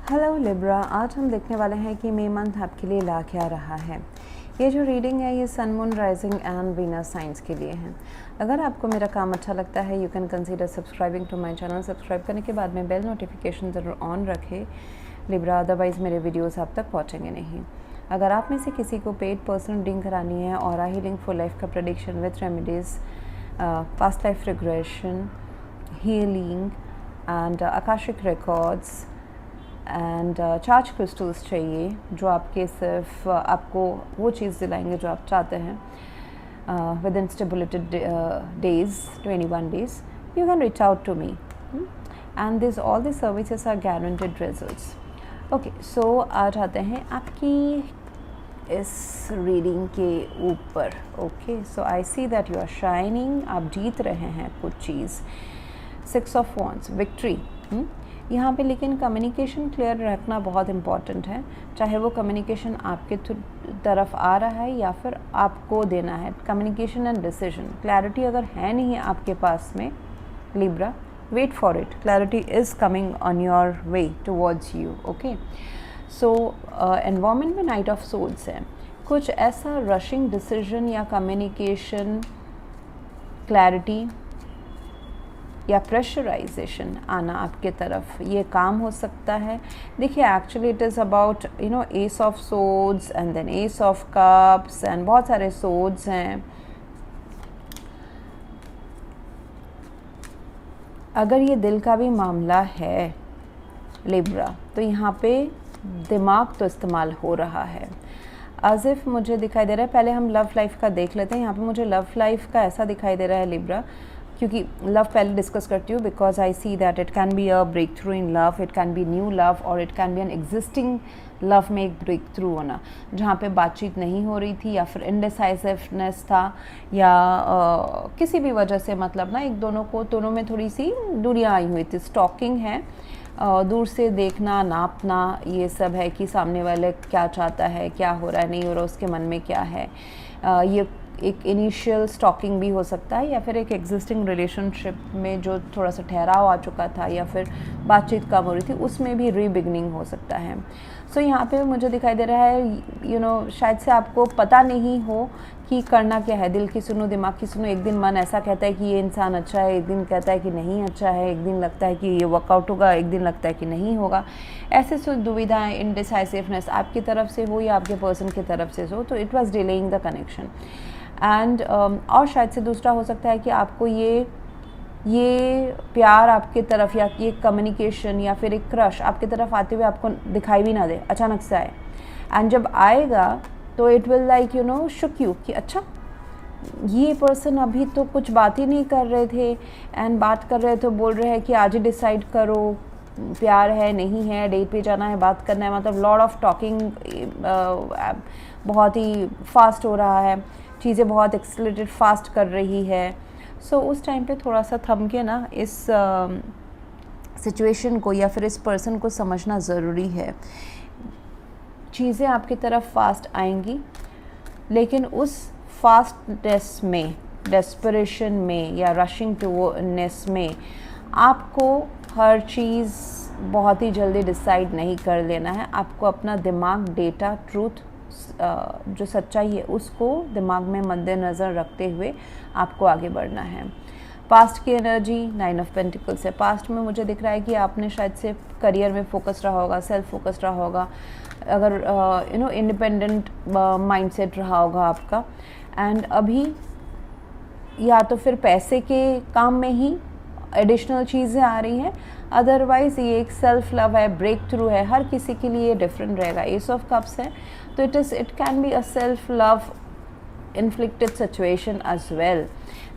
Hello Libra, आज हम देखने वाले हैं कि मई मंथ आपके लिए ला क्या रहा है। ये जो रीडिंग है ये sun moon rising and Venus signs के लिए है। अगर आपको मेरा काम अच्छा लगता है you can consider subscribing to my channel. Subscribe करने के बाद में बेल नोटिफिकेशन ज़रूर ऑन रखें लिब्रा, अदरवाइज़ मेरे वीडियोस आप तक पहुंचेंगे नहीं। अगर आप में से किसी को पेड पर्सनल रीडिंग करानी है और हीलिंग फॉर लाइफ का prediction with remedies, past life regression, healing and Akashic records and charge crystals चाहिए जो आपके सिर्फ आपको वो चीज़ दिलाएंगे जो आप चाहते हैं within stipulated days 21 days, you can reach out to me and this all the services are guaranteed results. Okay, so आ जाते हैं आपकी इस रीडिंग के ऊपर। Okay, so I see that you are shining, आप जीत रहे हैं कुछ चीज़। 6 of Wands, विक्ट्री यहाँ पे, लेकिन कम्युनिकेशन क्लियर रखना बहुत इम्पॉर्टेंट है, चाहे वो कम्युनिकेशन आपके तरफ आ रहा है या फिर आपको देना है। कम्युनिकेशन एंड डिसीजन, क्लैरिटी अगर है नहीं है आपके पास में Libra, wait for it, clarity is coming on your way towards you. Okay, so environment में नाइट ऑफ सोल्स है, कुछ ऐसा रशिंग डिसीजन या कम्युनिकेशन, क्लैरिटी या प्रेशराइजेशन आना आपके तरफ, ये काम हो सकता है। देखिए actually it is about ace of swords and then ace of cups एंड बहुत सारे सोर्ड्स हैं। अगर ये दिल का भी मामला है लिब्रा तो यहाँ पे दिमाग तो इस्तेमाल हो रहा है, एज इफ मुझे दिखाई दे रहा है। पहले हम लव लाइफ का देख लेते हैं। यहाँ पे मुझे लव लाइफ का ऐसा दिखाई दे रहा है लिब्रा, क्योंकि लव पहले डिस्कस करती हूँ, because I see that it can be a breakthrough in love, it can be new love और it can be an existing love में एक ब्रेक थ्रू होना, जहाँ पे बातचीत नहीं हो रही थी या फिर इनडिसाइसिवनेस था या किसी भी वजह से मतलब ना एक दोनों में थोड़ी सी दूरियाँ आई हुई थी। स्टॉकिंग है, दूर से देखना, नापना, ये सब है कि सामने वाले क्या चाहता है, क्या हो रहा है, नहीं हो रहा, उसके मन में क्या है। ये एक इनिशियल स्टॉकिंग भी हो सकता है या फिर एक एग्जिस्टिंग रिलेशनशिप में जो थोड़ा सा ठहराव आ चुका था या फिर बातचीत कम हो रही थी उसमें भी रीबिगनिंग हो सकता है। सो यहाँ पे मुझे दिखाई दे रहा है शायद से आपको पता नहीं हो कि करना क्या है। दिल की सुनो, दिमाग की सुनो। एक दिन मन ऐसा कहता है कि ये इंसान अच्छा है, एक दिन कहता है कि नहीं अच्छा है, एक दिन लगता है कि ये वर्कआउट होगा, एक दिन लगता है कि नहीं होगा। ऐसे दुविधाएँ, इनडिसाइसिवनेस आपकी तरफ से हो या आपके पर्सन की तरफ से हो, तो it was delaying the connection. And और शायद से दूसरा हो सकता है कि आपको ये प्यार आपके तरफ या ये कम्युनिकेशन या फिर एक क्रश आपकी तरफ आते हुए आपको दिखाई भी ना दे, अचानक से आए। एंड जब आएगा तो it will like shook you कि अच्छा ये पर्सन अभी तो कुछ बात ही नहीं कर रहे थे एंड बात कर रहे तो बोल रहे हैं कि आज ही डिसाइड करो, प्यार है नहीं है, डेट पे जाना है, बात करना है। मतलब लॉट ऑफ टॉकिंग बहुत ही फास्ट हो रहा है, चीज़ें बहुत एक्सेलरेटेड फास्ट कर रही है। सो उस टाइम पे थोड़ा सा थम के ना इस सिचुएशन को या फिर इस पर्सन को समझना ज़रूरी है। चीज़ें आपकी तरफ फास्ट आएंगी, लेकिन उस फास्टनेस में, डेस्परेशन में या रशिंग टूनेस में आपको हर चीज़ बहुत ही जल्दी डिसाइड नहीं कर लेना है। आपको अपना दिमाग, डेटा, ट्रूथ, जो सच्चाई है उसको दिमाग में मद्देनज़र रखते हुए आपको आगे बढ़ना है। पास्ट की एनर्जी 9 of Pentacles है। पास्ट में मुझे दिख रहा है कि आपने शायद से करियर में फोकस रहा होगा, सेल्फ फोकस रहा होगा, अगर इंडिपेंडेंट माइंडसेट रहा होगा आपका। एंड अभी या तो फिर पैसे के काम में ही एडिशनल चीज़ें आ रही हैं, अदरवाइज़ ये एक सेल्फ लव है, ब्रेक थ्रू है। हर किसी के लिए डिफरेंट रहेगा। एस ऑफ कप्स है तो it can be a self love inflicted situation as well,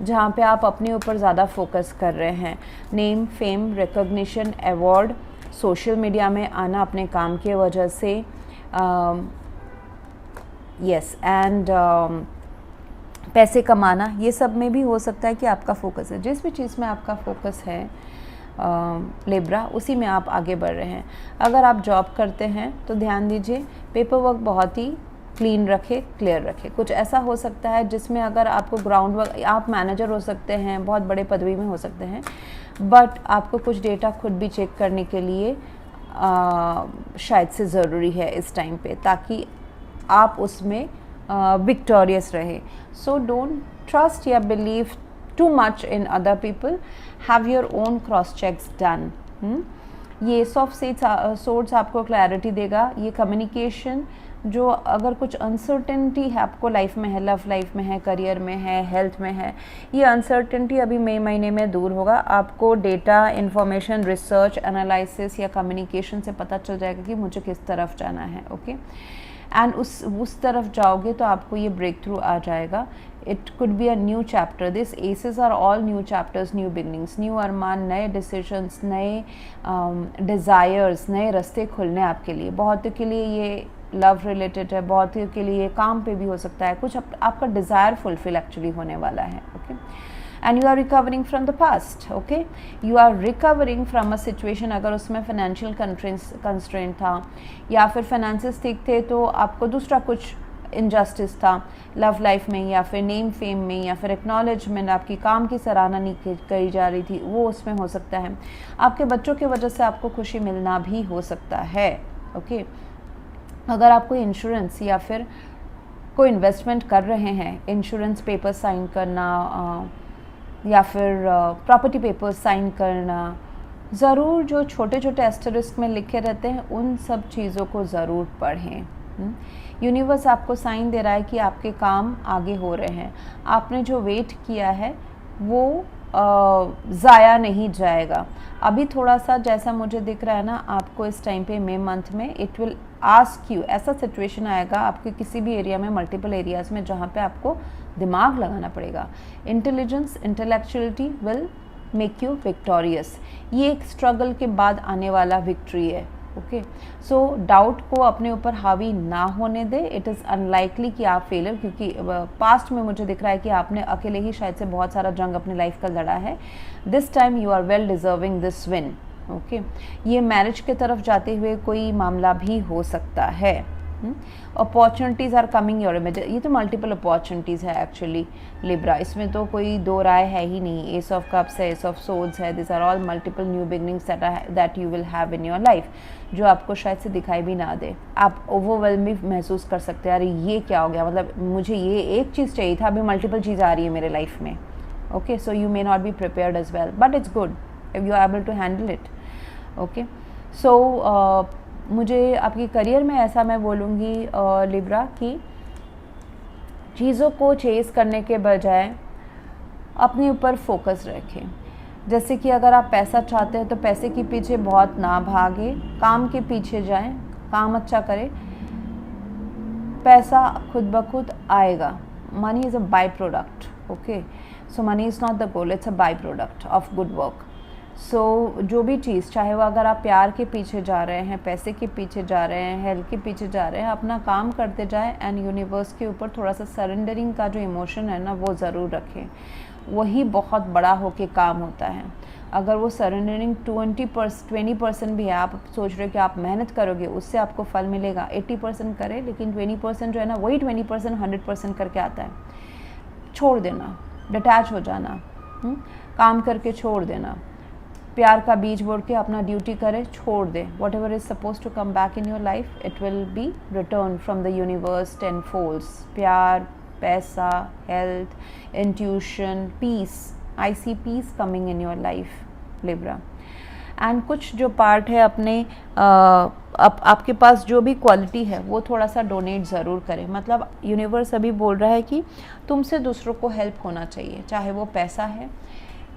जहाँ पे आप अपने ऊपर ज़्यादा फोकस कर रहे हैं। Name, fame, recognition, award, social media में आना अपने काम के वजह से, यस, एंड पैसे कमाना, ये सब में भी हो सकता है कि आपका फोकस है। जिस भी चीज़ में आपका फोकस है लिब्रा, उसी में आप आगे बढ़ रहे हैं। अगर आप जॉब करते हैं तो ध्यान दीजिए पेपर वर्क बहुत ही क्लीन रखे, क्लियर रखे। कुछ ऐसा हो सकता है जिसमें अगर आपको ग्राउंड वर्क, आप मैनेजर हो सकते हैं, बहुत बड़े पदवी में हो सकते हैं, बट आपको कुछ डेटा खुद भी चेक करने के लिए शायद से ज़रूरी है इस टाइम पे, ताकि आप उसमें विक्टोरियस रहे. सो डोंट ट्रस्ट या believe too much in other people. Have your own cross checks done. ये एस ऑफ सोर्ड्स आपको क्लैरिटी देगा. ये कम्युनिकेशन जो अगर कुछ अनसर्टेनिटी है आपको लाइफ में है, लव लाइफ में है, करियर में है, हेल्थ में है, ये अनसर्टेनिटी अभी मई महीने में दूर होगा. आपको डेटा, इंफॉर्मेशन, रिसर्च, एनालिसिस या कम्युनिकेशन से पता चल जाएगा कि मुझे किस तरफ जाना है. ओके, एंड उस तरफ जाओगे तो आपको ये ब्रेक थ्रू आ जाएगा. It could be a new chapter. This एसेस are all new chapters, new beginnings, new अरमान, नए डिसीजंस, नए डिज़ायर्स, नए रास्ते खुलने आपके लिए. बहुतों के लिए ये लव रिलेटेड है, बहुतों के लिए काम पे भी हो सकता है. कुछ आपका डिज़ायर फुलफिल एक्चुअली होने वाला है. Okay, and you are recovering from the past. Okay, you are recovering from a situation. अगर उसमें फाइनेंशियल कंस्ट्रेंट था या फिर फाइनेंसेस ठीक थे तो आपको दूसरा कुछ इनजस्टिस था लव लाइफ में, या फिर नेम फेम में, या फिर एक्नॉलेजमेंट, आपकी काम की सराहना नहीं करी जा रही थी, वो उसमें हो सकता है. आपके बच्चों की वजह से आपको खुशी मिलना भी हो सकता है. ओके, अगर आप कोई इंश्योरेंस या फिर कोई इन्वेस्टमेंट कर रहे हैं, इंश्योरेंस पेपर साइन करना या फिर प्रॉपर्टी पेपर साइन करना, ज़रूर जो छोटे छोटे एस्टरिस्क में लिखे रहते हैं उन सब चीज़ों को ज़रूर पढ़ें. यूनिवर्स आपको साइन दे रहा है कि आपके काम आगे हो रहे हैं. आपने जो वेट किया है वो ज़ाया नहीं जाएगा. अभी थोड़ा सा जैसा मुझे दिख रहा है ना, आपको इस टाइम पे मई मंथ में इट विल आस्क यू, ऐसा सिचुएशन आएगा आपके किसी भी एरिया में, मल्टीपल एरियाज़ में, जहाँ पे आपको दिमाग लगाना पड़ेगा. Intelligence, intellectuality will make you victorious. ये एक स्ट्रगल के बाद आने वाला विक्ट्री है. ओके, सो डाउट को अपने ऊपर हावी ना होने दे. इट इज़ अनलाइकली कि आप फेलियर, क्योंकि पास्ट में मुझे दिख रहा है कि आपने अकेले ही शायद से बहुत सारा जंग अपनी लाइफ का लड़ा है. This time you are well deserving this win. Okay, ये मैरिज के तरफ जाते हुए कोई मामला भी हो सकता है. Opportunities are coming your image. ये तो मल्टीपल अपॉर्चुनिटीज़ है एक्चुअली लिब्रा, इसमें तो कोई दो राय है ही नहीं. एस ऑफ कप्स है, एस ऑफ सोर्ड्स है. This are all multiple new beginnings that you will have in your life, जो आपको शायद से दिखाई भी ना दे. आप ओवरवेलमिंग महसूस कर सकते हैं, अरे ये क्या हो गया, मतलब मुझे ये एक चीज़ चाहिए था, अभी मल्टीपल चीज़ आ रही है मेरे लाइफ में. Okay, so you may not be prepared as well, but it's good if you are able to handle it. Okay, so मुझे आपकी करियर में ऐसा मैं बोलूँगी लिब्रा कि चीज़ों को चेस करने के बजाय अपने ऊपर फोकस रखें. जैसे कि अगर आप पैसा चाहते हैं तो पैसे के पीछे बहुत ना भागे, काम के पीछे जाएं, काम अच्छा करें, पैसा खुद ब खुद आएगा. Money is a byproduct. Okay, so money is not the goal, it's a byproduct of good work. So जो भी चीज़, चाहे वो अगर आप प्यार के पीछे जा रहे हैं, पैसे के पीछे जा रहे हैं, हेल्थ के पीछे जा रहे हैं, अपना काम करते जाएं एंड यूनिवर्स के ऊपर थोड़ा सा सरेंडरिंग का जो इमोशन है ना वो ज़रूर रखें. वही बहुत बड़ा होके काम होता है. अगर वो सरेंडरिंग 20% भी है, आप सोच रहे हो कि आप मेहनत करोगे उससे आपको फल मिलेगा, 80% करें, लेकिन 20% जो है ना वही 20% 100% करके आता है. छोड़ देना, डिटैच हो जाना, काम करके छोड़ देना, प्यार का बीज बोल के अपना ड्यूटी करे, छोड़ दे. Whatever is suppose to come back in your life, it will be return from the universe tenfolds. प्यार, पैसा, health, intuition, peace. I see peace coming in your life Libra. And कुछ जो part है अपने आपके पास जो भी quality है वो थोड़ा सा डोनेट ज़रूर करें. मतलब यूनिवर्स अभी बोल रहा है कि तुमसे दूसरों को हेल्प होना चाहिए, चाहे वो पैसा है,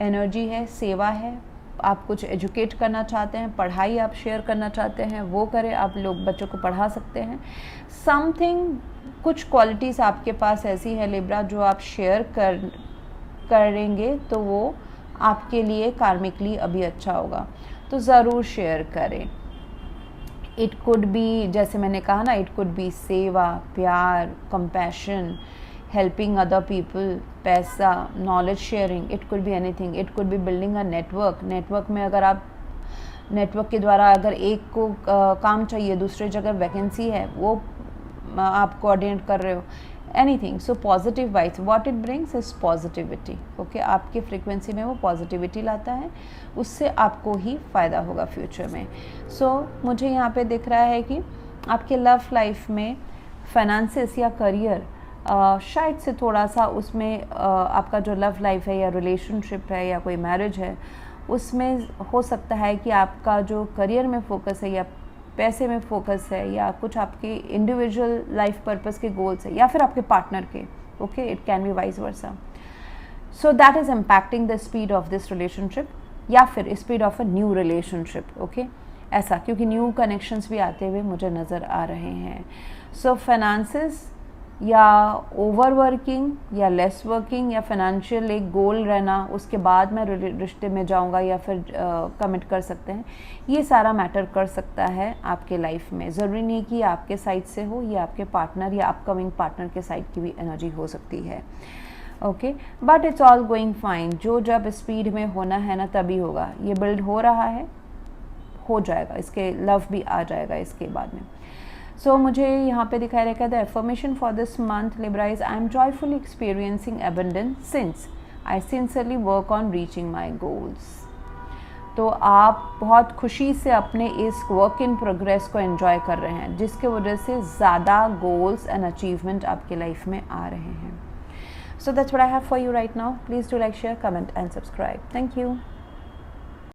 एनर्जी है, सेवा है, आप कुछ एजुकेट करना चाहते हैं, पढ़ाई आप शेयर करना चाहते हैं, वो करें. आप लोग बच्चों को पढ़ा सकते हैं. समथिंग, कुछ क्वालिटीज़ आपके पास ऐसी है लिब्रा जो आप शेयर करेंगे तो वो आपके लिए कार्मिकली अभी अच्छा होगा, तो ज़रूर शेयर करें. इट कुड बी, जैसे मैंने कहा ना, इट कुड बी सेवा, प्यार, कंपैशन, helping other people, पैसा, knowledge sharing. It could be anything. It could B building a network. Network में अगर आप नेटवर्क के द्वारा अगर एक को काम चाहिए, दूसरे जगह वैकेंसी है, वो आप कोऑर्डिनेट कर रहे हो. Anything. So positive vibes, what it brings is positivity. Okay, आपकी फ्रीक्वेंसी में वो पॉजिटिविटी लाता है, उससे आपको ही फ़ायदा होगा फ्यूचर में. सो मुझे यहाँ पे दिख रहा है कि आपके लव लाइफ में फाइनेंसिस या करियर शायद से थोड़ा सा उसमें आपका जो लव लाइफ है या रिलेशनशिप है या कोई मैरिज है, उसमें हो सकता है कि आपका जो करियर में फोकस है या पैसे में फोकस है या कुछ आपके इंडिविजुअल लाइफ पर्पस के गोल्स है या फिर आपके पार्टनर के. Okay, it can B vice versa. So that is impacting the speed of this relationship या फिर speed of a new relationship. Okay, ऐसा, क्योंकि न्यू कनेक्शंस भी आते हुए मुझे नज़र आ रहे हैं. सो फाइनेंसिस या ओवर वर्किंग या लेस वर्किंग या फाइनेंशियल एक गोल रहना, उसके बाद मैं रिश्ते में जाऊंगा या फिर कमिट कर सकते हैं, ये सारा मैटर कर सकता है आपके लाइफ में. ज़रूरी नहीं कि आपके साइड से हो, ये आपके पार्टनर या अपकमिंग पार्टनर के साइड की भी एनर्जी हो सकती है. Okay, but it's all going fine. जो जब स्पीड में होना है ना तभी होगा. ये बिल्ड हो रहा है, हो जाएगा, इसके लव भी आ जाएगा इसके बाद में. सो मुझे यहाँ पे दिखाई रखा है the affirmation for this month Libra is I am joyfully experiencing abundance since I sincerely work on reaching my goals. तो आप बहुत खुशी से अपने इस वर्क इन प्रोग्रेस को एंजॉय कर रहे हैं, जिसके वजह से ज़्यादा गोल्स एंड अचीवमेंट आपके लाइफ में आ रहे हैं. So that's what I have for you right now. Please do like, share, comment and subscribe. Thank you.